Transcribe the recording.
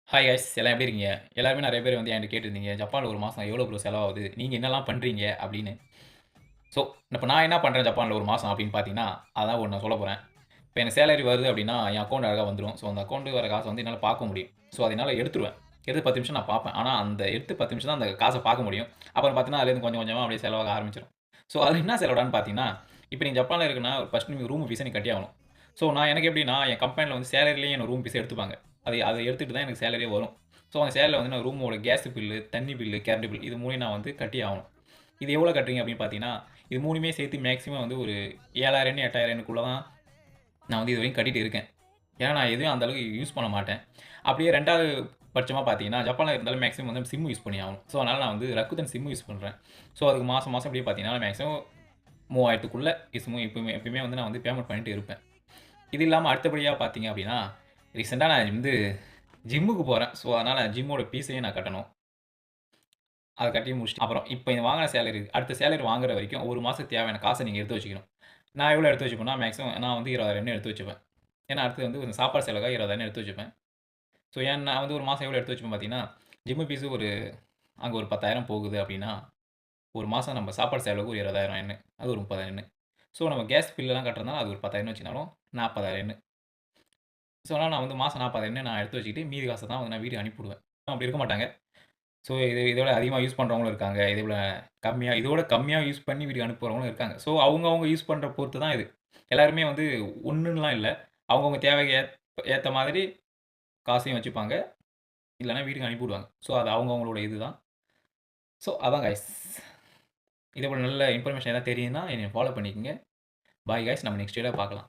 Hi guys எல்லாம் எப்படி இருக்கீங்க? எல்லாருமே நெறைய பேர் வந்து என்கிட்ட கேட்டிருந்தீங்க. ஜப்பான்ல 1 மாசம் எவ்வளோ ப்ரோ செலவாகுது? நீங்க என்னலாம் பண்றீங்க? அப்படின்னு. ஸோ, இப்ப நான் என்ன பண்றேன் ஜப்பான்ல 1 மாசம் அப்படின்னு பார்த்தீங்கன்னா, அதான் ஒண்ணு நான் சொல்லப் போறேன். இப்ப எனக்கு சேலரி வருது அப்படின்னா, என் அக்கவுண்ட் அழகா வந்துரும். ஸோ, அந்த அக்கவுண்ட்க்கு வர காச வந்து என்னால பார்க்க முடியும். ஸோ, அத என்னால எடுத்துருவேன். எடுத்து 10 நிமிஷம் நான் பார்ப்பேன். ஆனா, அந்த எடுத்து 10 நிமிஷம் தான் அந்த காச பார்க்க முடியும். அப்புறம் பார்த்தீங்கன்னா, அதுலேருந்து கொஞ்சம் கொஞ்சமா அப்படியே செலவாக ஆரம்பிச்சுரும். ஸோ, அதுல என்ன செலவிடான்னு பார்த்தீங்கன்னா, இப்ப நீங்க ஜப்பான்ல இருக்குன்னா, ஃபர்ஸ்ட் நீங்க ரூம் ஃபீஸ நீங்க கட்டியே ஆகணும். ஸோ, நான் எனக்கு எப்படின்னா, என் கம்பெனில வந்து சேலரிலேயே என்னோட ரூம் ஃபீஸ எடுத்துப்பாங்க. அத எடுத்துட்டு தான் எனக்கு சேலரியே வரும். ஸோ, அந்த சேலரில வந்து நான் ரூமோட கேஸ் பில்லு, தண்ணி பில்லு, கரண்ட் பில் இது 3யும் நான் வந்து கட்டியே ஆகணும். இது எவ்வளோ கட்டுறீங்க அப்படின்னு பார்த்தீங்கன்னா, இது 3மே சேர்த்து மேக்ஸிமம் வந்து ஒரு 7,000 8,000க்குள்ள தான் நான் வந்து இதுவரைக்கும் கட்டிட்டு இருக்கேன். ஏன்னா, நான் எதையும் அந்த அளவுக்கு யூஸ் பண்ண மாட்டேன். அப்படியே 2வது பட்சமா பார்த்தீங்கன்னா, ஜப்பான்ல இருந்தாலும் மேக்ஸிமம் வந்து சிம் யூஸ் பண்ணி ஆகணும். ஸோ, அதனால நான் வந்து ரக்குதன் சிம் யூஸ் பண்றேன். ஸோ, அதுக்கு மாசம் மாசம் எப்படியே பார்த்தீங்கன்னா, மேக்ஸிமம் 3000க்குள்ள எப்பவுமே எப்பயுமே வந்து நான் வந்து பேமெண்ட் பண்ணிட்டு இருப்பேன். இது இல்லாம அடுத்தபடியா பார்த்தீங்க அப்படின்னா, ரீசென்ட்டா நான் வந்து ஜிம்முக்கு போறேன். ஸோ, அதனால ஜிம்மோட ஃபீஸையும் நான் கட்டணும். அத கட்டி முடிச்சுட்டு அப்புறம் இப்ப இந்த வாங்குன சேலரி அடுத்த சேலரி வாங்குற வரைக்கும் 1 மாசத்துக்கு தேவையான காச நீங்க எடுத்து வச்சுக்கணும். நான் எவ்வளோ எடுத்து வச்சுப்பேன்னா, மேக்ஸிமம் நான் வந்து 20,000 எடுத்து வச்சுப்பேன். ஏன்னா, அடுத்து வந்து கொஞ்சம் சாப்பாடு செலவுக்காக 20,000 எடுத்து வச்சுப்பேன். ஸோ, ஏன் நான் வந்து ஒரு மாசம் எவ்வளோ எடுத்து வச்சுப்பேன் பார்த்தீங்கன்னா, ஜிம் ஃபீஸ் அங்க ஒரு 10,000 போகுது அப்படின்னா, ஒரு மாசம் நம்ம சாப்பாடு செலவுக்கு ஒரு 20,000 அது ஒரு 30,000 ஸோ, நம்ம கேஸ் பில்லாம் கட்டுறதுனால அது ஒரு 10,000 வச்சுக்கினாலும் 40,000 ஸோ, அதனால நான் வந்து மாசம் 40,000 நான் எடுத்து வச்சுக்கிட்டு மீதி காச தான் வந்து நான் வீட்டுக்கு அனுப்பி விடுவேன். அப்படி இருக்க மாட்டாங்க. ஸோ, இதோட அதிகமா யூஸ் பண்றவங்களும் இருக்காங்க. இதோட கம்மியா யூஸ் பண்ணி வீட்டுக்கு அனுப்புறவங்களும் இருக்காங்க. ஸோ, அவங்க யூஸ் பண்ற பொறுத்து தான் இது. எல்லாருமே வந்து ஒண்ணுன்னுலாம் இல்ல. அவங்கவங்க தேவைக்கு ஏத்த மாதிரி காசையும் வச்சுப்பாங்க. இல்லன்னா வீட்டுக்கு அனுப்பி விடுவாங்க. ஸோ, அது அவங்கவங்களோட இதுதான். ஸோ, அதான் கைஸ். இதே போல நல்ல இன்ஃபர்மேஷன் எதாவது தெரியும்னா என்னைய ஃபாலோ பண்ணிக்கங்க. Bye guys. நம்ம நெக்ஸ்ட் வீடியோல பார்க்கலாம்.